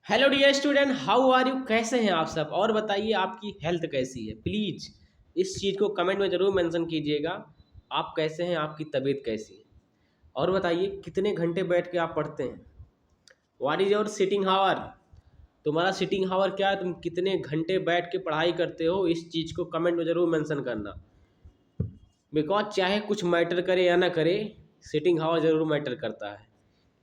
Hello dear student, how are you? कैसे हैं आप सब? और बताइए आपकी हेल्थ कैसी है? प्लीज़ इस चीज़ को कमेंट में ज़रूर मेंशन कीजिएगा। आप कैसे हैं? आपकी तबीयत कैसी है? और बताइए कितने घंटे बैठ के आप पढ़ते हैं? व्हाट इज़ योर सिटिंग हावर? तुम्हारा सिटिंग हावर क्या है? तुम कितने घंटे बैठ के पढ़ाई करते हो? इस चीज़ को कमेंट में ज़रूर मेंशन करना। बिकॉज चाहे कुछ मैटर करे या ना करे, सिटिंग हावर ज़रूर मैटर करता है।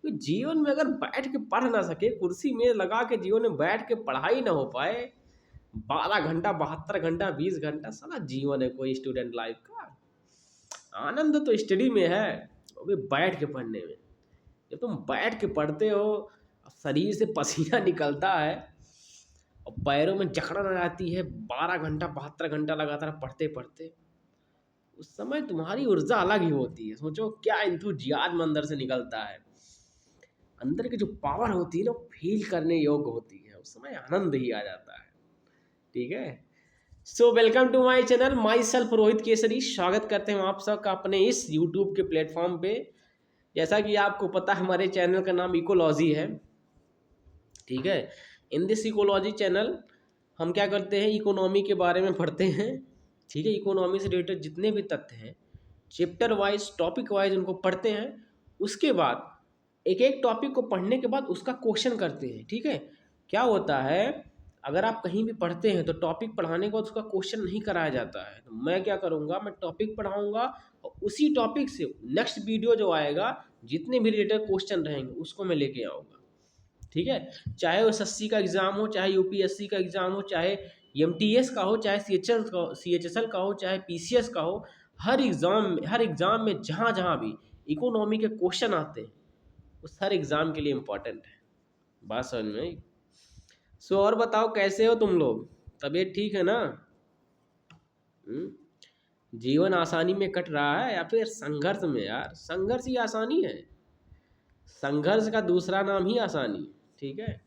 तो जीवन में अगर बैठ के पढ़ ना सके, कुर्सी में लगा के जीवन में बैठ के पढ़ाई ना हो पाए, 12 घंटा 72 घंटा 20 घंटा, साला जीवन है कोई स्टूडेंट लाइफ का? आनंद तो स्टडी में है, वो भी बैठ के पढ़ने में। जब तुम बैठ के पढ़ते हो, शरीर से पसीना निकलता है और पैरों में जकड़न आ जाती है, 12 घंटा 72 घंटा लगातार पढ़ते पढ़ते, उस समय तुम्हारी ऊर्जा अलग ही होती है। सोचो क्या इंथुजियाज्म अंदर से निकलता है, अंदर की जो पावर होती है ना, फील करने योग्य होती है। उस समय आनंद ही आ जाता है। ठीक है। So welcome to my channel, myself Rohit Kesari. स्वागत करते हैं आप सबका अपने इस यूट्यूब के प्लेटफॉर्म पे। जैसा कि आपको पता है, हमारे चैनल का नाम इकोलॉजी है। ठीक है। इन दिस इकोलॉजी चैनल हम क्या करते हैं, इकोनॉमी के बारे में पढ़ते हैं। ठीक है। इकोनॉमी से रिलेटेड जितने भी तथ्य हैं, चैप्टर वाइज टॉपिक वाइज उनको पढ़ते हैं। उसके बाद एक एक टॉपिक को पढ़ने के बाद उसका क्वेश्चन करते हैं। ठीक है। क्या होता है, अगर आप कहीं भी पढ़ते हैं तो टॉपिक पढ़ाने के बाद उसका क्वेश्चन नहीं कराया जाता है। तो मैं क्या करूँगा, मैं टॉपिक पढ़ाऊँगा और उसी टॉपिक से नेक्स्ट वीडियो जो आएगा, जितने भी रिलेटेड क्वेश्चन रहेंगे उसको मैं लेके आऊँगा। ठीक है। चाहे वो एसएससी का एग्ज़ाम हो, चाहे यूपीएससी का एग्ज़ाम हो, चाहे एमटीएस का हो, चाहे सीएचएसएल का हो, चाहे पीसीएस का हो, हर एग्ज़ाम में जहाँ जहाँ भी इकोनॉमी के क्वेश्चन आते हैं, उस हर एग्ज़ाम के लिए इम्पोर्टेंट है। बात समझ में आई? सो और बताओ कैसे हो तुम लोग? तबीयत ठीक है ना? हम्म? जीवन आसानी में कट रहा है या फिर संघर्ष में? यार संघर्ष ही आसानी है, संघर्ष का दूसरा नाम ही आसानी है। ठीक है।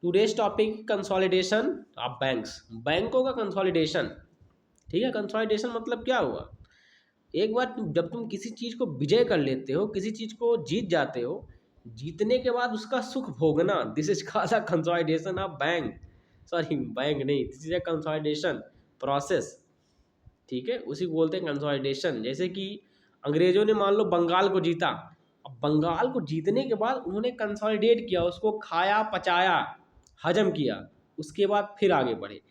Today's topic consolidation of banks, बैंकों का कंसोलिडेशन। ठीक है। कंसोलिडेशन मतलब क्या हुआ, एक बार जब तुम किसी चीज़ को विजय कर लेते हो, किसी चीज़ को जीत जाते हो, जीतने के बाद उसका सुख भोगना, this is called a consolidation of bank. Sorry, bank नहीं, this is a consolidation process. ठीक है। उसी को बोलते हैं कंसोलिडेशन। जैसे कि अंग्रेजों ने मान लो बंगाल को जीता, अब बंगाल को जीतने के बाद उन्होंने कंसोलिडेट किया, उसको खाया पचाया, हजम किया, उसके बाद फिर आगे बढ़े।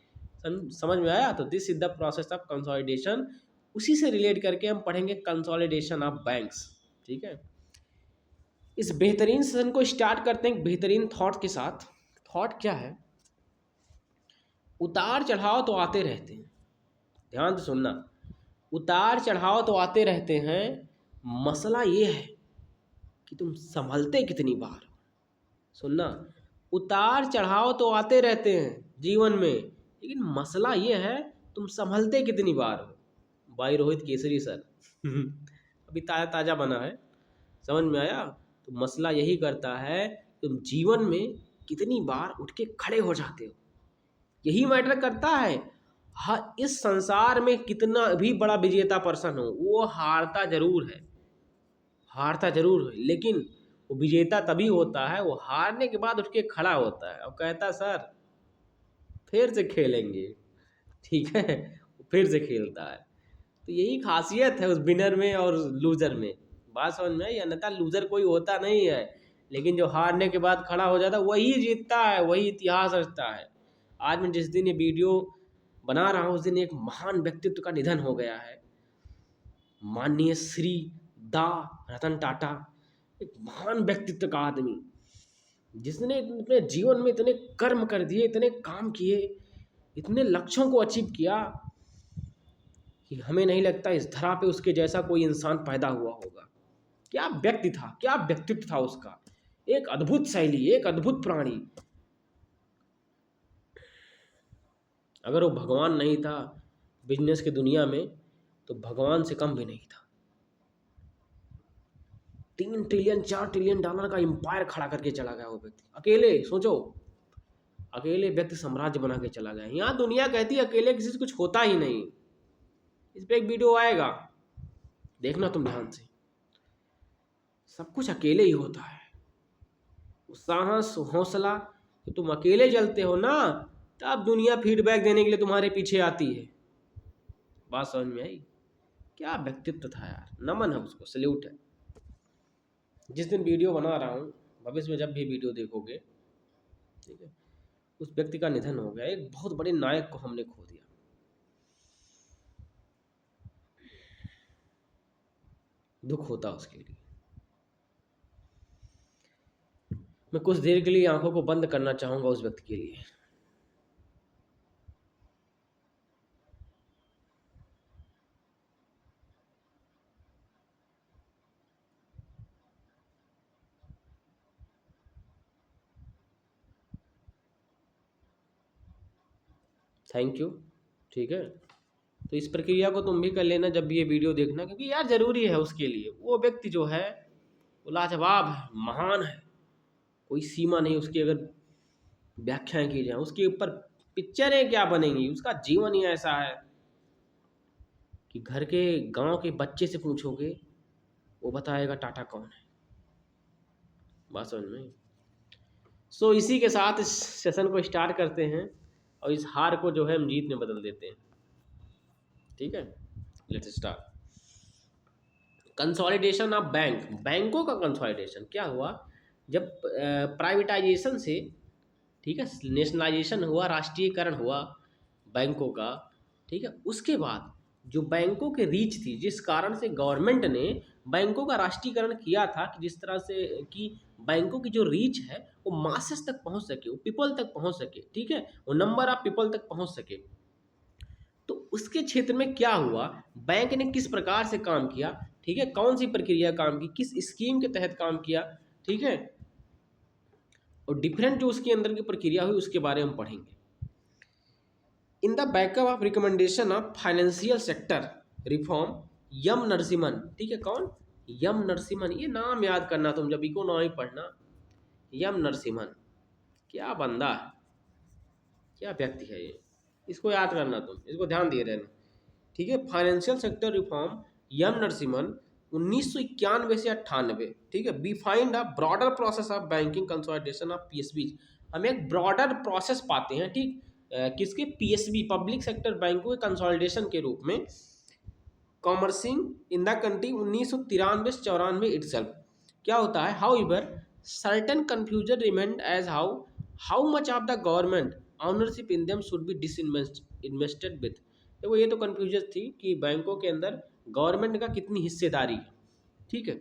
समझ में आया? तो this is the process of consolidation. उसी से रिलेट करके हम पढ़ेंगे कंसोलिडेशन ऑफ बैंक्स। ठीक है। इस बेहतरीन सेशन को स्टार्ट करते हैं एक बेहतरीन थॉट के साथ। थॉट क्या है, उतार चढ़ाव तो आते रहते हैं, ध्यान से सुनना। उतार चढ़ाव तो आते रहते हैं, मसला ये है कि तुम संभलते कितनी बार हो। सुनना, उतार चढ़ाव तो आते रहते हैं जीवन में, लेकिन मसला ये है तुम संभलते कितनी बार हो। भाई रोहित केसरी सर अभी ताज़ा ताज़ा बना है, समझ में आया? तो मसला यही करता है, तुम जीवन में कितनी बार उठ के खड़े हो जाते हो, यही मैटर करता है। हाँ, इस संसार में कितना भी बड़ा विजेता पर्सन हो, वो हारता जरूर है, हारता जरूर है, लेकिन वो विजेता तभी होता है, वो हारने के बाद उठ के खड़ा होता है और कहता सर फिर से खेलेंगे। ठीक है। वो फिर से खेलता है। तो यही खासियत है उस विनर में और लूजर में। बात समझ में आई? अन्यथा लूजर कोई होता नहीं है, लेकिन जो हारने के बाद खड़ा हो जाता है वही जीतता है, वही इतिहास रचता है। आज मैं जिस दिन ये वीडियो बना रहा हूँ, उस दिन एक महान व्यक्तित्व का निधन हो गया है, माननीय श्री दा रतन टाटा। एक महान व्यक्तित्व का आदमी, जिसने अपने जीवन में इतने कर्म कर दिए, इतने काम किए, इतने लक्ष्यों को अचीव किया कि हमें नहीं लगता इस धरा पे उसके जैसा कोई इंसान पैदा हुआ होगा। क्या व्यक्ति था, क्या व्यक्तित्व था उसका, एक अद्भुत शैली, एक अद्भुत प्राणी। अगर वो भगवान नहीं था बिजनेस की दुनिया में, तो भगवान से कम भी नहीं था। 3 ट्रिलियन 4 ट्रिलियन डॉलर का एम्पायर खड़ा करके चला गया वो व्यक्ति, अकेले। सोचो, अकेले व्यक्ति साम्राज्य बना के चला गया। यहाँ दुनिया कहती है अकेले किसी से कुछ होता ही नहीं। इस पे एक वीडियो आएगा, देखना तुम ध्यान से। सब कुछ अकेले ही होता है। साहस, हौसला, तो तुम अकेले चलते हो ना, तब दुनिया फीडबैक देने के लिए तुम्हारे पीछे आती है। बात समझ में आई? क्या व्यक्तित्व था यार, नमन है उसको, सल्यूट है। जिस दिन वीडियो बना रहा हूँ, भविष्य में जब भी वीडियो देखोगे, ठीक है, उस व्यक्ति का निधन हो गया, एक बहुत बड़े नायक को हमने खो दिया। दुख होता उसके लिए। मैं कुछ देर के लिए आंखों को बंद करना चाहूंगा उस व्यक्ति के लिए। Thank you. ठीक है, तो इस प्रक्रिया को तुम भी कर लेना जब भी ये वीडियो देखना, क्योंकि यार जरूरी है उसके लिए। वो व्यक्ति जो है वो लाजवाब है, महान है, कोई सीमा नहीं उसकी। अगर व्याख्याएं की जाए उसके ऊपर, पिक्चरें क्या बनेंगी। उसका जीवन ही ऐसा है कि घर के गांव के बच्चे से पूछोगे, वो बताएगा टाटा कौन है। बात समझ में? सो इसी के साथ इस सेशन को स्टार्ट करते हैं, और इस हार को जो है हम जीत में बदल देते हैं। ठीक है, let's start. Consolidation of bank, बैंकों का कंसोलिडेशन क्या हुआ जब प्राइवेटाइजेशन से, ठीक है, नेशनलाइजेशन हुआ, राष्ट्रीयकरण हुआ बैंकों का। ठीक है, उसके बाद जो बैंकों के रीच थी, जिस कारण से गवर्नमेंट ने बैंकों का राष्ट्रीयकरण किया था, कि जिस तरह से कि बैंकों की जो रीच है वो मासेस तक पहुंच सके, वो पीपल तक पहुंच सके, ठीक है, वो नंबर ऑफ पीपल तक पहुंच सके। तो उसके क्षेत्र में क्या हुआ, बैंक ने किस प्रकार से काम किया, ठीक है, कौन सी प्रक्रिया काम की, किस स्कीम के तहत काम किया, ठीक है, और डिफरेंट जो उसके अंदर की प्रक्रिया हुई उसके बारे में पढ़ेंगे। In the backup of recommendation of financial sector reform, M Narasimham, ठीक है, कौन, यम नरसिम्हन, ये नाम याद करना तुम जब इकोनॉमी पढ़ना। यम नरसिम्हन, क्या बंदा है, क्या व्यक्ति है ये, इसको याद करना तुम, इसको ध्यान दिए रहना। ठीक है, financial sector reform, M Narasimham, 1991 से 98। ठीक है, be find a broader process of banking consolidation of PSB. हम एक ब्रॉडर प्रोसेस पाते हैं, ठीक, किसके, पीएसबी, पब्लिक सेक्टर बैंकों के कंसोलिडेशन के रूप में, कॉमर्सिंग इन द कंट्री 1993 से 94 इटसेल्फ। क्या होता है, however certain confusion remained as how how much of the government ownership in them should be disinvested with. देखो ये तो कन्फ्यूजन थी कि बैंकों के अंदर गवर्नमेंट का कितनी हिस्सेदारी है। ठीक है,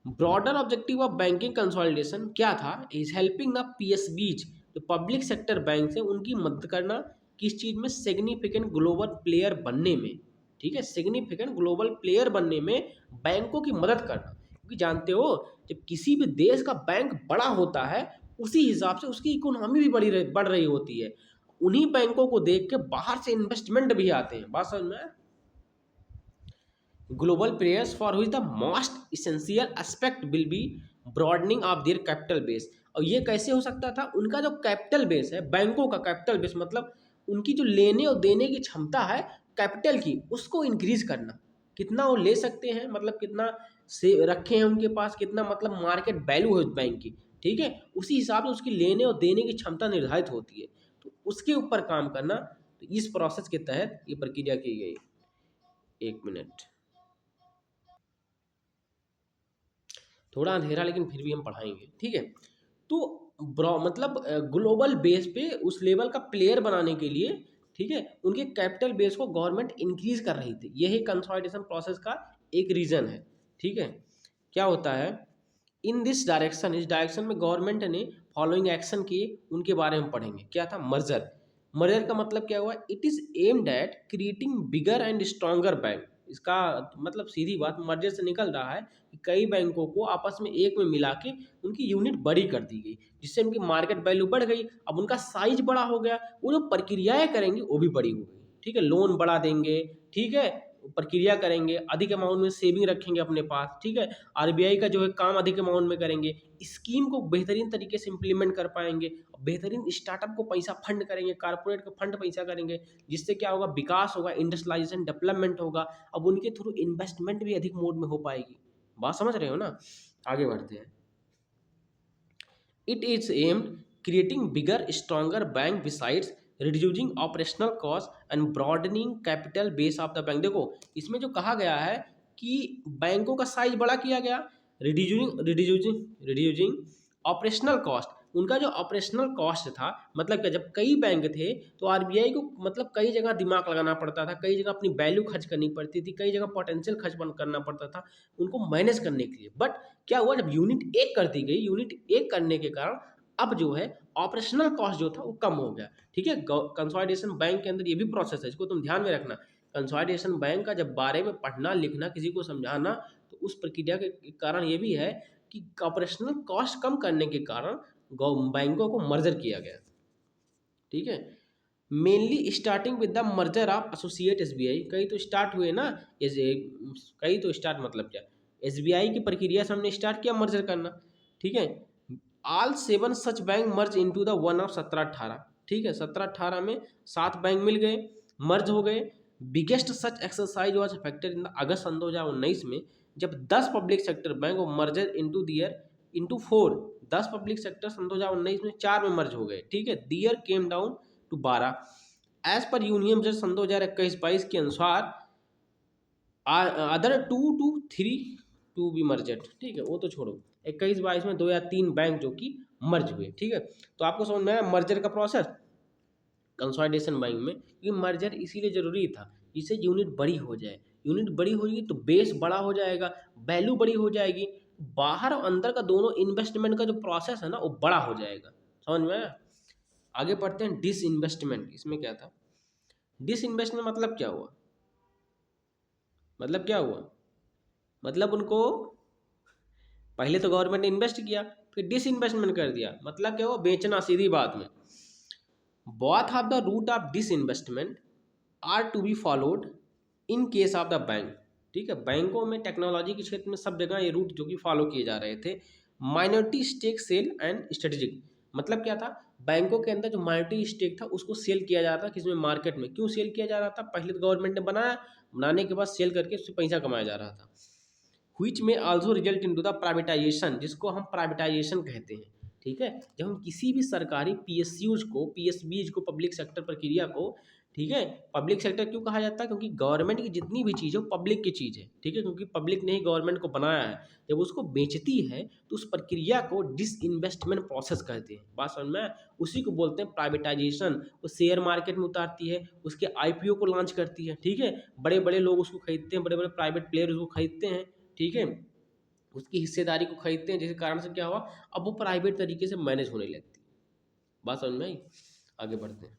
broader objective of banking consolidation क्या था, इज हेल्पिंग द पीएसबीज, जो पब्लिक सेक्टर बैंक है उनकी मदद करना, किस चीज में, सिग्निफिकेंट ग्लोबल प्लेयर बनने में। ठीक है, सिग्निफिकेंट ग्लोबल प्लेयर बनने में बैंकों की मदद करना, क्योंकि जानते हो जब किसी भी देश का बैंक बड़ा होता है उसी हिसाब से उसकी इकोनॉमी भी बढ़ रही होती है। उन्हीं बैंकों को देख के बाहर से इन्वेस्टमेंट भी आते हैं। बात समझ में? ग्लोबल प्लेयर्स फॉर हुई the most essential aspect will be broadening of their capital base. और ये कैसे हो सकता था, उनका जो कैपिटल बेस है, बैंकों का कैपिटल बेस मतलब उनकी जो लेने और देने की क्षमता है कैपिटल की, उसको इंक्रीज करना। कितना वो ले सकते हैं, मतलब कितना से रखे हैं उनके पास, कितना मतलब मार्केट वैल्यू है उस बैंक की। ठीक है, उसी हिसाब से उसकी लेने और देने की क्षमता निर्धारित होती है, तो उसके ऊपर काम करना। तो इस प्रोसेस के तहत ये प्रक्रिया की गई। एक मिनट, थोड़ा अंधेरा लेकिन फिर भी हम पढ़ाएंगे। ठीक है, तो मतलब ग्लोबल बेस पे उस लेवल का प्लेयर बनाने के लिए, ठीक है, उनके कैपिटल बेस को गवर्नमेंट इंक्रीज कर रही थी। यही कंसोलिडेशन प्रोसेस का एक रीजन है। ठीक है, क्या होता है, इन दिस डायरेक्शन, इस डायरेक्शन में गवर्नमेंट ने फॉलोइंग एक्शन किए, उनके बारे में पढ़ेंगे। क्या था, मर्जर। मर्जर का मतलब क्या हुआ, it is aimed at creating bigger and stronger bank. इसका मतलब सीधी बात मर्जर से निकल रहा है कि कई बैंकों को आपस में एक में मिला के उनकी यूनिट बड़ी कर दी गई, जिससे उनकी मार्केट वैल्यू बढ़ गई। अब उनका साइज बड़ा हो गया, वो जो प्रक्रियाएं करेंगे वो भी बड़ी हो गई। ठीक है, लोन बढ़ा देंगे, ठीक है, प्रक्रिया करेंगे, अधिक अमाउंट में सेविंग रखेंगे अपने पास। ठीक है, आरबीआई का जो है काम अधिक अमाउंट में करेंगे, स्कीम को बेहतरीन तरीके से इंप्लीमेंट कर पाएंगे, बेहतरीन स्टार्टअप को पैसा फंड करेंगे, कारपोरेट को फंड पैसा करेंगे, जिससे क्या होगा, विकास होगा, इंडस्ट्रियलाइजेशन डेवलपमेंट होगा। अब उनके थ्रू इन्वेस्टमेंट भी अधिक मोड में हो पाएगी। बात समझ रहे हो ना? आगे बढ़ते हैं। It is aimed creating bigger stronger bank besides reducing operational cost and broadening capital base of the bank. देखो इसमें जो कहा गया है कि बैंकों का साइज बड़ा किया गया, रिड्यूसिंग ऑपरेशनल कॉस्ट, उनका जो ऑपरेशनल कॉस्ट था, मतलब कि जब कई बैंक थे तो आरबीआई को मतलब कई जगह दिमाग लगाना पड़ता था, कई जगह अपनी वैल्यू खर्च करनी पड़ती थी, कई जगह पोटेंशियल खर्च करना पड़ता था उनको मैनेज करने के लिए। बट क्या हुआ, जब यूनिट एक कर दी गई, यूनिट एक करने के कारण अब जो है ऑपरेशनल कॉस्ट जो था वो कम हो गया। ठीक है, कंसोलिडेशन बैंक के अंदर ये भी प्रोसेस है, इसको तुम ध्यान में रखना। कंसोलिडेशन बैंक का जब बारे में पढ़ना लिखना किसी को समझाना, तो उस प्रक्रिया के कारण ये भी है कि ऑपरेशनल कॉस्ट कम करने के कारण बैंकों को मर्जर किया गया। ठीक है, mainly starting with the merger of associate SBI. कई तो स्टार्ट हुए ना, कई तो स्टार्ट मतलब क्या, एसबीआई की प्रक्रिया से हमने स्टार्ट किया मर्जर करना। ठीक है, all 7 such bank merge into the one of 17-18। ठीक है, 17-18 में 7 बैंक मिल गए, मर्ज हो गए। Biggest such exercise was effected in अगस्त सन 2019 में, जब 10 public sector bank merger into their into 4। 10 public sector सन 2019 में 4 में मर्ज हो गए। ठीक है, there came down to 12। As per union budget सन 2021-22 के अनुसार other 2 to 3 to be merged. ठीक है, वो तो छोड़ो, 21-22 में 2 या 3 बैंक जो कि मर्ज हुए। ठीक है, तो आपको समझ में आया मर्जर का प्रोसेस कंसोलिडेशन बैंक में। ये मर्जर इसीलिए जरूरी था, इससे यूनिट बड़ी हो जाए, यूनिट बड़ी होगी तो बेस बड़ा हो जाएगा, वैल्यू बड़ी हो जाएगी, बाहर और अंदर का दोनों इन्वेस्टमेंट का जो प्रोसेस है ना वो बड़ा हो जाएगा। समझ में आया? आगे पढ़ते हैं डिस इन्वेस्टमेंट। इसमें क्या था, डिस इन्वेस्टमेंट मतलब क्या हुआ, मतलब क्या हुआ, मतलब उनको पहले तो गवर्नमेंट ने इन्वेस्ट किया फिर डिस इन्वेस्टमेंट कर दिया, मतलब क्या हुआ, बेचना, सीधी बात में। Both of the route of disinvestment are to be followed in case of the bank. ठीक है, बैंकों में टेक्नोलॉजी के क्षेत्र में सब जगह ये रूट जो कि फॉलो किए जा रहे थे। Minority stake sale and strategic, मतलब क्या था, बैंकों के अंदर जो माइनॉरिटी स्टेक था उसको सेल किया जा रहा था, किसमें, मार्केट में। क्यों सेल किया जा रहा था, पहले तो गवर्नमेंट ने बनाया, बनाने के बाद सेल करके उससे पैसा कमाया जा रहा था। व्हिच में also result into the privatisation, जिसको हम प्राइवेटाइजेशन कहते हैं। ठीक है, जब हम किसी भी सरकारी पीएसयूज को, पीएसबीज को, पब्लिक सेक्टर प्रक्रिया को, ठीक है, पब्लिक सेक्टर क्यों कहा जाता है, क्योंकि गवर्नमेंट की जितनी भी चीज़ है वो पब्लिक की चीज़ है। ठीक है, क्योंकि पब्लिक ने ही गवर्नमेंट को बनाया है, जब उसको बेचती है तो उस प्रक्रिया को डिसइन्वेस्टमेंट प्रोसेस कहते हैं। बात समझ में आया? उसी को बोलते हैं प्राइवेटाइजेशन। वो शेयर मार्केट में उतारती है, उसके आईपीओ को लॉन्च करती है। ठीक है, बड़े बड़े लोग उसको खरीदते हैं, बड़े बड़े प्राइवेट प्लेयर उसको खरीदते हैं। ठीक है, उसकी हिस्सेदारी को खरीदते हैं, जिसके कारण से क्या हुआ, अब वो प्राइवेट तरीके से मैनेज होने लगती है। बात समझ में आई? आगे बढ़ते हैं।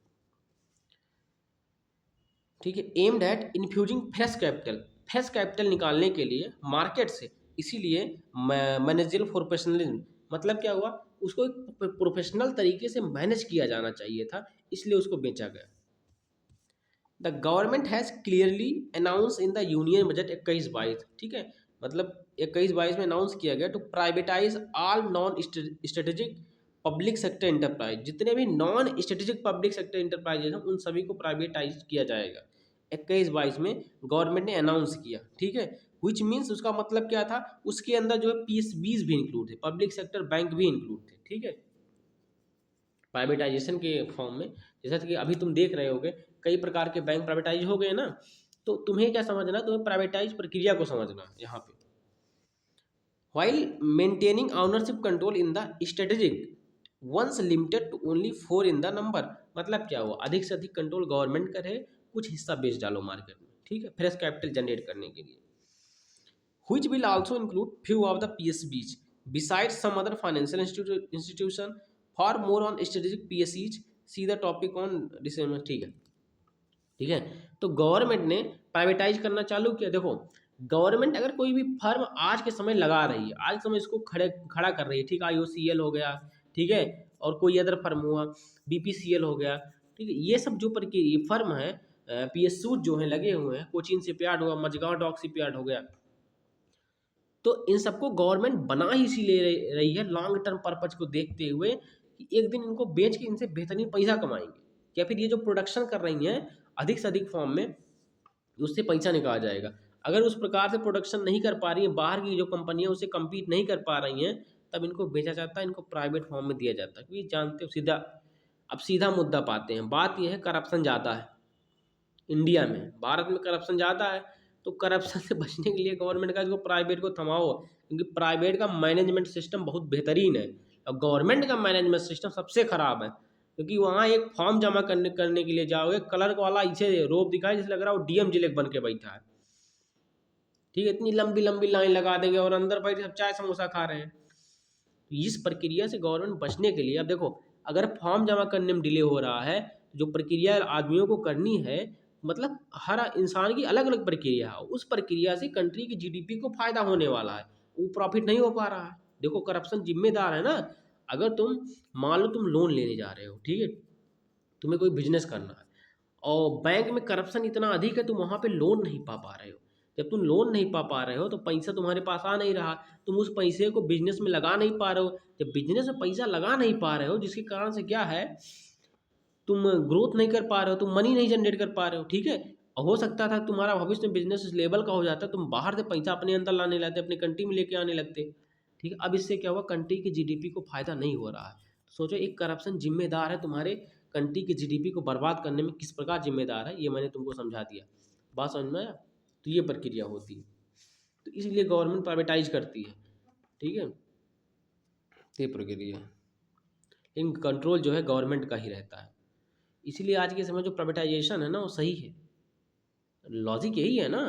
ठीक है, aimed at infusing fresh capital, fresh capital निकालने के लिए मार्केट से, इसीलिए मैनेजरियल प्रोफेशनलिज्म, मतलब क्या हुआ, उसको एक प्रोफेशनल तरीके से मैनेज किया जाना चाहिए था, इसलिए उसको बेचा गया। The government has clearly announce in the union budget 21-22। ठीक है, मतलब 21-22 में अनाउंस किया गया to privatize all non strategic public sector enterprise, जितने भी non strategic public sector enterprises हैं उन सभी को प्राइवेटाइज किया जाएगा। 21-22 में गवर्नमेंट ने अनाउंस किया। ठीक है, विच मीन्स, उसका मतलब क्या था, उसके अंदर जो है पीएसबीज भी इंक्लूड थे, पब्लिक सेक्टर बैंक भी इंक्लूड थे। ठीक है, प्राइवेटाइजेशन के फॉर्म में, जैसा कि अभी तुम देख रहे होगे कई प्रकार के बैंक प्राइवेटाइज हो गए ना, तो तुम्हें क्या समझना, तुम्हें प्राइवेटाइज प्रक्रिया को समझना यहाँ पे। While maintaining ownership control in the strategic ones limited to only 4 in the number, मतलब क्या हुआ, अधिक से अधिक कंट्रोल गवर्नमेंट करे, कुछ हिस्सा बेच डालो मार्केट में। ठीक है, फ्रेश कैपिटल जनरेट करने के लिए। Which will also include few of the PSBs besides some other financial institution for more on strategic PSEs, see the topic on disinvestment. ठीक है, ठीक है, तो गवर्नमेंट ने प्राइवेटाइज करना चालू किया। देखो, गवर्नमेंट अगर कोई भी फर्म आज के समय लगा रही है, आज के समय इसको खड़ा कर रही है, ठीक है, आईओसीएल हो गया, ठीक है, और कोई अदर फर्म हुआ, बीपीसीएल हो गया, ठीक है, ये सब जो ये फर्म है, पीएसयू जो है लगे हुए हैं, कोचिन शिपयार्ड हुआ, मझगांव डॉक शिपयार्ड हो गया, तो इन सबको गवर्नमेंट बना ही इसीलिए रही है लॉन्ग टर्म पर्पज को देखते हुए कि एक दिन इनको बेच के इनसे बेहतरीन पैसा कमाएंगे, या फिर ये जो प्रोडक्शन कर रही हैं अधिक से अधिक फॉर्म में, उससे पैसा निकाला जाएगा। अगर उस प्रकार से प्रोडक्शन नहीं कर पा रही है, बाहर की जो कंपनियां उससे कम्पीट नहीं कर पा रही हैं, तब इनको बेचा जाता है, इनको प्राइवेट फॉर्म में दिया जाता है, क्योंकि जानते हो सीधा, अब सीधा मुद्दा पाते हैं। बात यह है करप्शन ज़्यादा है इंडिया में, भारत में करप्शन ज़्यादा है, तो करप्शन से बचने के लिए गवर्नमेंट का इसको प्राइवेट को थमाओ, क्योंकि प्राइवेट का मैनेजमेंट सिस्टम बहुत बेहतरीन है और गवर्नमेंट का मैनेजमेंट सिस्टम सबसे ख़राब है। क्योंकि वहाँ एक फॉर्म जमा करने के लिए जाओगे, कलर वाला इसे रोप दिखाए जैसे लग रहा है वो डीएम जिलेक बन के बैठा है, ठीक है, इतनी लंबी लंबी लाइन लगा देंगे और अंदर बैठ सब चाय समोसा खा रहे हैं। तो इस प्रक्रिया से गवर्नमेंट बचने के लिए, अब देखो अगर फॉर्म जमा करने में डिले हो रहा है, जो प्रक्रिया आदमियों को करनी है, मतलब हर इंसान की अलग अलग प्रक्रिया है, उस प्रक्रिया से कंट्री की जीडीपी को फायदा होने वाला है, वो प्रॉफिट नहीं हो पा रहा है। देखो करप्शन जिम्मेदार है ना, अगर तुम मान लो तुम लोन लेने जा रहे हो, ठीक है, तुम्हें कोई बिजनेस करना है और बैंक में करप्शन इतना अधिक है, तुम वहाँ पे लोन नहीं पा रहे हो। जब तुम लोन नहीं पा रहे हो तो पैसा तुम्हारे पास आ नहीं रहा, तुम उस पैसे को बिजनेस में लगा नहीं पा रहे हो। जब बिजनेस में पैसा लगा नहीं पा रहे हो, जिसके कारण से क्या है, तुम ग्रोथ नहीं कर पा रहे हो, तुम मनी नहीं जनरेट कर पा रहे हो, ठीक है। और हो सकता था तुम्हारा भविष्य में बिजनेस इस लेवल का हो जाता, तुम बाहर से पैसा अपने अंदर लाने लगते, अपनी कंट्री में लेके आने लगते, ठीक है। अब इससे क्या हुआ, कंट्री की जीडीपी को फायदा नहीं हो रहा है। सोचो एक करप्शन जिम्मेदार है तुम्हारे कंट्री की जीडीपी को बर्बाद करने में, किस प्रकार जिम्मेदार है ये मैंने तुमको समझा दिया। बात समझ में आया? तो ये प्रक्रिया होती है, तो इसलिए गवर्नमेंट प्राइवेटाइज करती है, ठीक है, ये प्रक्रिया है। लेकिन कंट्रोल जो है गवर्नमेंट का ही रहता है। इसीलिए आज के समय जो प्राइवेटाइजेशन है ना, वो सही है, लॉजिक यही है ना,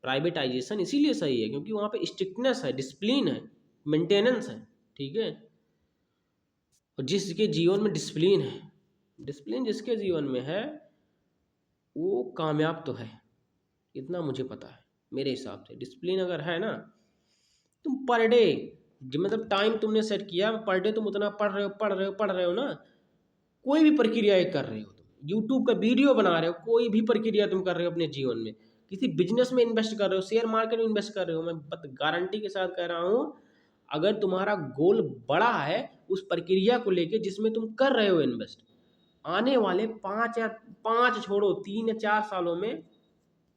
प्राइवेटाइजेशन इसीलिए सही है क्योंकि वहाँ पे स्ट्रिक्टनेस है, डिसिप्लिन है, मेंटेनेंस है, ठीक है। और जिसके जीवन में डिसिप्लिन है, डिसिप्लिन जिसके जीवन में है वो कामयाब तो है, इतना मुझे पता है। मेरे हिसाब से डिसिप्लिन अगर है ना, तुम पर डे मतलब टाइम तुमने सेट किया, पर डे तुम उतना पढ़ रहे हो ना, कोई भी प्रक्रिया एक कर रहे हो, तुम यूट्यूब का वीडियो बना रहे हो, कोई भी प्रक्रिया तुम कर रहे हो अपने जीवन में, किसी बिजनेस में इन्वेस्ट कर रहे हो, शेयर मार्केट में इन्वेस्ट कर रहे हो, मैं गारंटी के साथ कह रहा हूँ, अगर तुम्हारा गोल बड़ा है उस प्रक्रिया को लेके जिसमें तुम कर रहे हो इन्वेस्ट, आने वाले 5 छोड़ो 3 या 4 सालों में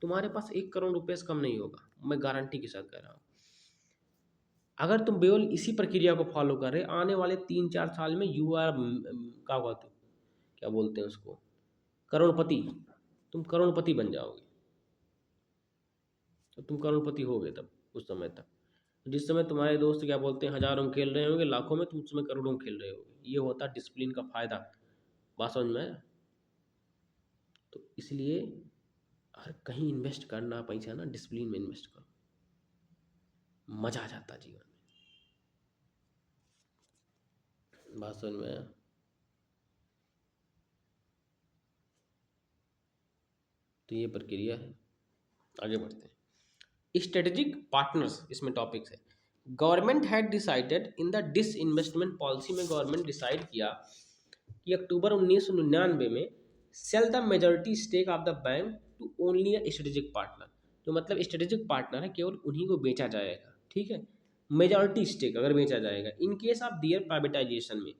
तुम्हारे पास 1 करोड़ रुपये से कम नहीं होगा, मैं गारंटी के साथ कह रहा हूँ। अगर तुम केवल इसी प्रक्रिया को फॉलो कर रहे, आने वाले 3-4 साल में यू आर क्या हुआ, तो क्या बोलते हैं उसको, करोड़पति, तुम करोड़पति बन जाओगे, तो तुम करोड़पति होगे तब उस समय तक। जिस समय तुम्हारे दोस्त क्या बोलते हैं हजारों में खेल रहे होंगे, लाखों में, तुम उस समय करोड़ों में खेल रहे होगे। ये होता है डिसिप्लिन का फायदा। बात समझ में आया? तो इसलिए हर कहीं इन्वेस्ट करना पैसा ना, डिसिप्लिन में इन्वेस्ट करो, मजा आ जाता जीवन में। बात समझ में आया? तो ये प्रक्रिया है। आगे बढ़ते हैं। स्ट्रेटेजिक पार्टनर्स इसमें टॉपिक्स है। Government had decided in the disinvestment policy में गवर्नमेंट डिसाइड किया कि अक्टूबर 1999 में sell the majority stake of the bank to only a strategic partner. जो मतलब स्ट्रेटेजिक पार्टनर है केवल उन्हीं को बेचा जाएगा, ठीक है, मेजॉरिटी स्टेक अगर बेचा जाएगा in case of their privatization में।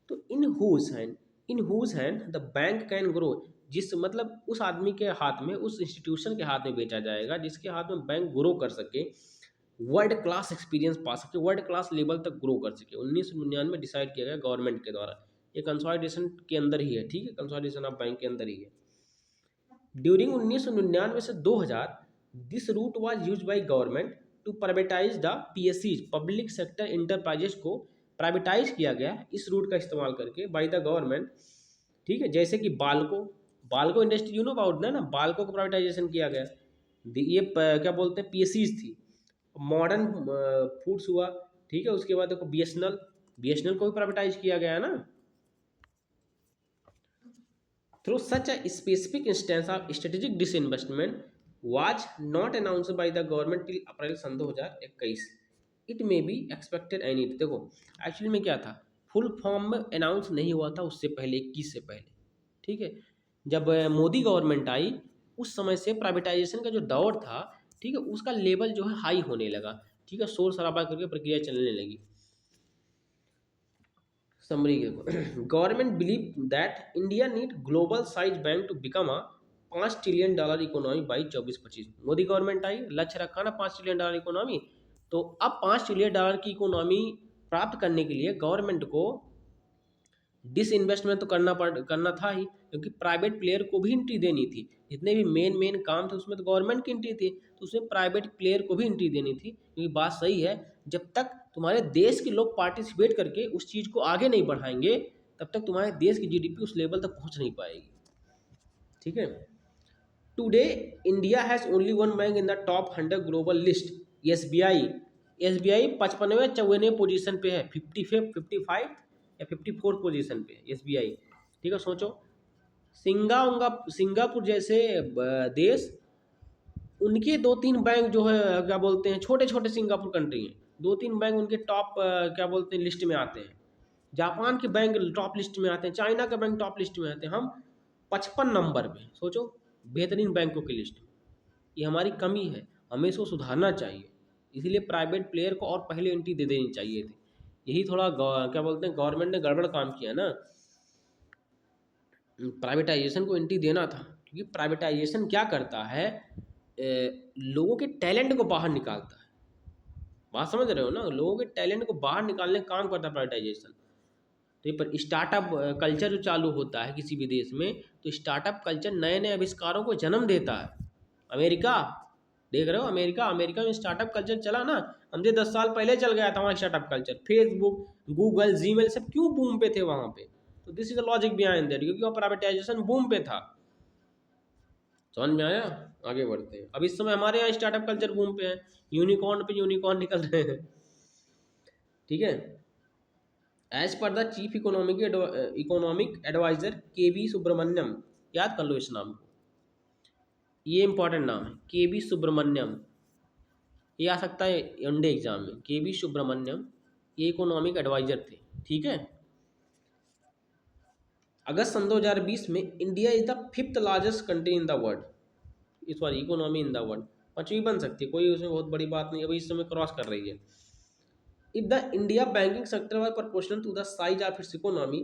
तो in whose hand the bank can grow, जिस मतलब उस आदमी के हाथ में, उस इंस्टीट्यूशन के हाथ में बेचा जाएगा जिसके हाथ में बैंक ग्रो कर सके, वर्ल्ड क्लास एक्सपीरियंस पा सके, वर्ल्ड क्लास लेवल तक ग्रो कर सके। 1999 में डिसाइड किया गया गवर्नमेंट के द्वारा, ये कंसोलिडेशन के अंदर ही है, ठीक है, कंसोलिडेशन ऑफ बैंक के अंदर ही है। ड्यूरिंग 1999 से 2000 this route was used by government to privatise the पीएससीज, पब्लिक सेक्टर इंटरप्राइजेस को प्राइवेटाइज किया गया इस रूट का इस्तेमाल करके बाय द गवर्नमेंट, ठीक है। जैसे कि Balco industry, you know about ना, बाल्को को प्राइवेटाइजेशन किया गया। ये क्या बोलते हैं, पीएससीज थी। मॉडर्न फूड्स हुआ, ठीक है, उसके बाद देखो बीएसएनएल को भी प्राइवेटाइज किया गया है ना। Through such a specific instance of strategic disinvestment was not announced by the government till April सन 2021. It may be expected any, देखो एक्चुअली में क्या था, फुल फॉर्म में अनाउंस नहीं हुआ था उससे पहले, 21 से पहले, ठीक है। जब मोदी गवर्नमेंट आई उस समय से प्राइवेटाइजेशन का जो दौर था, ठीक है, उसका लेवल जो है हाई होने लगा, ठीक है, शोर शराबा करके प्रक्रिया चलने लगी। समरी के government believe that India need global size bank to become a $5 trillion economy by 24-25। Modi government आई, लक्ष्य रखा ना $5 ट्रिलियन इकोनॉमी, तो अब $5 ट्रिलियन की इकोनॉमी प्राप्त करने के लिए गवर्नमेंट को डिसइन्वेस्टमेंट तो करना था ही, क्योंकि प्राइवेट प्लेयर को भी एंट्री देनी थी। जितने भी मेन काम थे उसमें तो गवर्नमेंट की एंट्री थी, तो उसमें प्राइवेट प्लेयर को भी एंट्री देनी थी। क्योंकि बात सही है, जब तक तुम्हारे देश के लोग पार्टिसिपेट करके उस चीज़ को आगे नहीं बढ़ाएंगे, तब तक तुम्हारे देश की जीडीपी उस लेवल तक पहुंच नहीं पाएगी। ठीक है। Today India has only one bank in the top 100 global list, SBI. SBI 55वें 54वें पोजीशन पे है, 55 या 54 पोजीशन पे एसबीआई। ठीक है, सोचो सिंगापुर जैसे देश, उनके 2-3 बैंक जो है क्या बोलते हैं, छोटे छोटे सिंगापुर कंट्री हैं, 2-3 बैंक उनके टॉप क्या बोलते हैं लिस्ट में आते हैं। जापान के बैंक टॉप लिस्ट में आते हैं, चाइना के बैंक टॉप लिस्ट में आते हैं, हम 55 नंबर पे। सोचो, बेहतरीन बैंकों की लिस्ट। ये हमारी कमी है, हमें इसको सुधारना चाहिए। इसीलिए प्राइवेट प्लेयर को और पहले एंट्री दे देनी चाहिए थी। यही थोड़ा क्या बोलते हैं, गवर्नमेंट ने गड़बड़ काम किया ना, प्राइवेटाइजेशन को एंट्री देना था। क्योंकि प्राइवेटाइजेशन क्या करता है, लोगों के टैलेंट को बाहर निकालता है। बात समझ रहे हो ना, लोगों के टैलेंट को बाहर निकालने का काम करता है प्राइवेटाइजेशन। तो ये पर स्टार्टअप कल्चर जो चालू होता है किसी भी देश में, तो स्टार्टअप कल्चर नए नए आविष्कारों को जन्म देता है। अमेरिका देख रहे हो, अमेरिका में स्टार्टअप कल्चर चला ना, हमसे 10 साल पहले चल गया था वहाँ startup culture. Facebook, Google, Gmail सब क्यों बूम पे थे वहाँ पे, तो this is the logic behind that, क्योंकि वहाँ प्राइवेटाइजेशन बूम पे था। समझ में आया? आगे बढ़ते हैं। अब इस समय हमारे यहाँ स्टार्टअप कल्चर बूम पे है, यूनिकॉर्न पे यूनिकॉर्न निकल रहे हैं। ठीक है। As per the chief economic adviser K V Subramanian, याद कर लो इस नाम को, ये इंपॉर्टेंट नाम है, के बी सुब्रमण्यम। ये आ सकता है वनडे एग्जाम में। के बी सुब्रमण्यम ये इकोनॉमिक एडवाइजर थे। ठीक है। अगस्त सन 2020 में India is the 5th largest country in the world, sorry economy in the world, 5वीं बन सकती है, कोई उसमें बहुत बड़ी बात नहीं, अभी इस समय क्रॉस कर रही है। If the India banking sector were proportional to the size of its economy,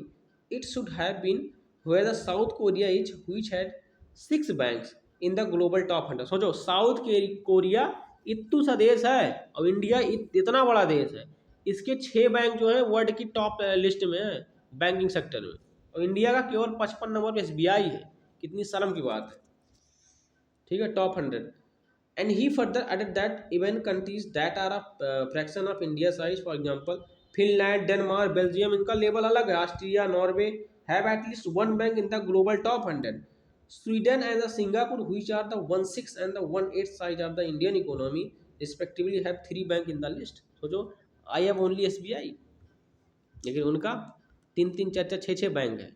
it should have been where the South Korea is, which had 6 banks in the global top 100। सोचो, साउथ कोरिया इतू सा देश है और India इतना बड़ा देश है, इसके 6 बैंक जो है वर्ल्ड की टॉप लिस्ट में है बैंकिंग सेक्टर में, और इंडिया का केवल 55 नंबर पे एसबीआई है। कितनी शर्म की बात है। ठीक है, top 100। And he further added that even countries that are a fraction of India's size, for example, Finland, Denmark, Belgium, इनका लेवल अलग है, Austria, Norway, have at least one bank in the global top 100. Sweden and the Singapore, which are the 1/6 and the 1/8 size of the Indian economy, respectively, have 3 bank in the list. So जो I have only SBI, लेकिन उनका 3-3, 4-4, 6-6 bank है।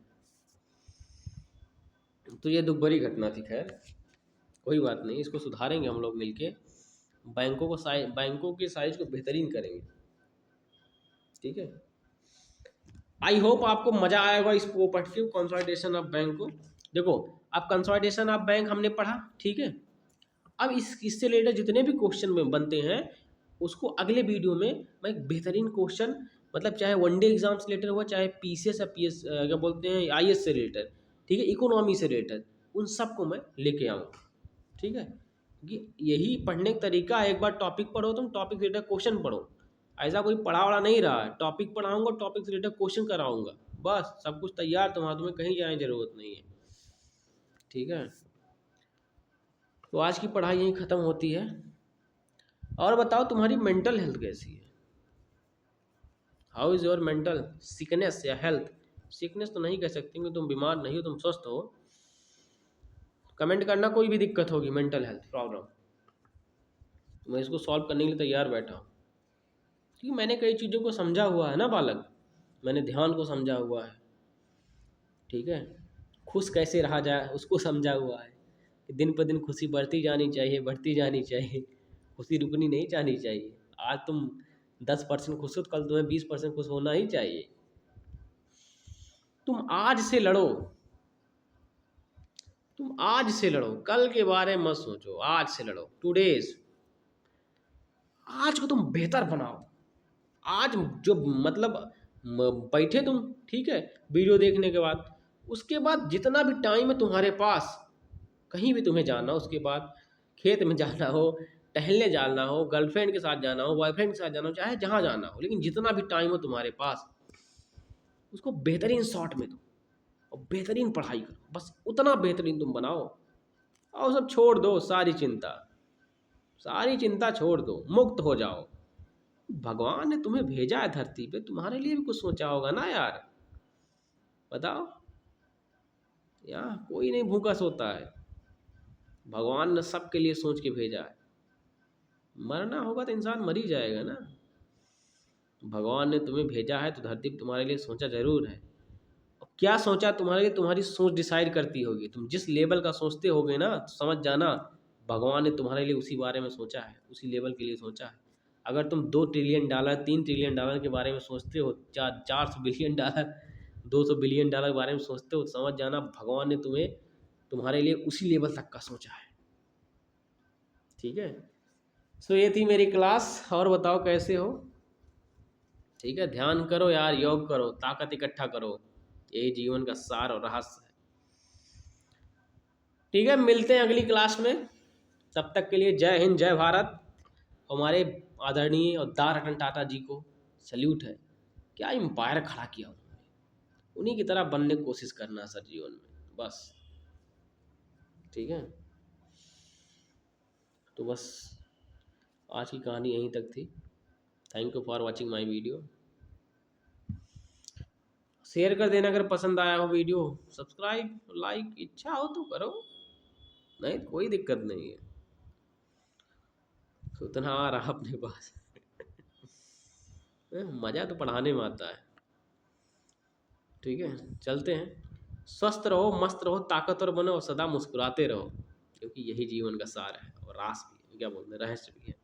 तो ये दुख भरी घटना थी। खैर कोई बात नहीं, इसको सुधारेंगे हम लोग मिलके, बैंकों के साइज को बेहतरीन करेंगे। ठीक है। आई होप आपको मजा आएगा इस कोऑपरेटिव कंसोलिडेशन ऑफ बैंक को। देखो, अब कंसोलिडेशन ऑफ बैंक हमने पढ़ा। ठीक है। अब इससे रिलेटेड जितने भी क्वेश्चन में बनते हैं, उसको अगले वीडियो में मैं एक बेहतरीन क्वेश्चन, मतलब चाहे वनडे एग्जाम से रिलेटेड हुआ, चाहे पीसीएस या पीएस क्या बोलते हैं आईएएस से रिलेटेड, ठीक है, इकोनॉमी से रिलेटेड, उन सबको मैं लेके आऊँगा। ठीक है। यही पढ़ने का तरीका है, एक बार टॉपिक पढ़ो, तुम टॉपिक से रिलेटेड क्वेश्चन पढ़ो। ऐसा कोई पढ़ा वढ़ा नहीं रहा है, टॉपिक पढ़ाऊंगा, टॉपिक से रिलेटेड क्वेश्चन कराऊंगा, बस सब कुछ तैयार, तुम्हें कहीं जाने की जरूरत नहीं है। ठीक है। तो आज की पढ़ाई यहीं ख़त्म होती है। और बताओ तुम्हारी मेंटल हेल्थ कैसी है? How is your mental sickness या हेल्थ? सिकनेस तो नहीं कह सकते कि तुम बीमार नहीं हो, तुम स्वस्थ हो। कमेंट करना कोई भी दिक्कत होगी, मेंटल हेल्थ प्रॉब्लम, मैं इसको सॉल्व करने के लिए तैयार बैठा हूँ। क्योंकि मैंने कई चीज़ों को समझा हुआ है ना बालक, मैंने ध्यान को समझा हुआ है। ठीक है। खुश कैसे रहा जाए उसको समझा हुआ है कि दिन पर दिन खुशी बढ़ती जानी चाहिए, बढ़ती जानी चाहिए, खुशी रुकनी नहीं जानी चाहिए। आज तुम 10% खुश हो तो कल तुम्हें 20% खुश होना ही चाहिए। तुम आज से लड़ो, तुम आज से लड़ो, कल के बारे में मत सोचो, आज से लड़ो। टुडेज, आज को तुम बेहतर बनाओ। आज जो मतलब बैठे तुम, ठीक है, वीडियो देखने के बाद, उसके बाद जितना भी टाइम है तुम्हारे पास, कहीं भी तुम्हें जाना हो, उसके बाद खेत में जाना हो, टहलने जाना हो, गर्लफ्रेंड के साथ जाना हो, बॉयफ्रेंड के साथ जाना हो, चाहे जहाँ जाना हो, लेकिन जितना भी टाइम हो तुम्हारे पास उसको बेहतरीन शॉट में दो और बेहतरीन पढ़ाई करो, बस उतना बेहतरीन तुम बनाओ और सब छोड़ दो, सारी चिंता छोड़ दो, मुक्त हो जाओ। भगवान ने तुम्हें भेजा है धरती पे, तुम्हारे लिए भी कुछ सोचा होगा ना यार, बताओ। यहाँ कोई नहीं भूखा सोता है, भगवान ने सबके लिए सोच के भेजा है। मरना होगा तो इंसान मर ही जाएगा ना। भगवान ने तुम्हें भेजा है तो धरती पे तुम्हारे लिए सोचा जरूर है। और क्या सोचा तुम्हारे लिए, तुम्हारी सोच डिसाइड करती होगी। तुम जिस लेवल का सोचते होगे ना, तो समझ जाना भगवान ने तुम्हारे लिए उसी बारे में सोचा है, उसी लेवल के लिए सोचा है। अगर तुम $2 ट्रिलियन 3 ट्रिलियन के बारे में सोचते हो, 400 बिलियन डॉलर, 200 बिलियन डॉलर के बारे में सोचते हो, समझ जाना भगवान ने तुम्हें तुम्हारे लिए उसी लेवल तक का सोचा है। ठीक है। सो ये थी मेरी क्लास। और बताओ कैसे हो। ठीक है, ध्यान करो यार, योग करो, ताकत इकट्ठा करो, यही जीवन का सार और रहस्य है। ठीक है, मिलते हैं अगली क्लास में। तब तक के लिए जय हिंद, जय भारत। हमारे आदरणीय और दा रतन टाटा जी को सल्यूट है। क्या एम्पायर खड़ा किया उन्होंने, उन्हीं की तरह बनने की कोशिश करना सर जीवन में, बस। ठीक है, तो बस आज की कहानी यहीं तक थी। Thank you for watching my video. Share कर देना अगर पसंद आया हो वीडियो, सब्सक्राइब लाइक इच्छा हो तो करो, नहीं तो कोई दिक्कत नहीं है। तो उतना आ रहा अपने पास मज़ा तो पढ़ाने में आता है। ठीक है, चलते हैं। स्वस्थ रहो, मस्त रहो, ताकतवर बनो और सदा मुस्कुराते रहो, क्योंकि यही जीवन का सार है और रास भी है, क्या बोलते हैं, रहस्य भी है।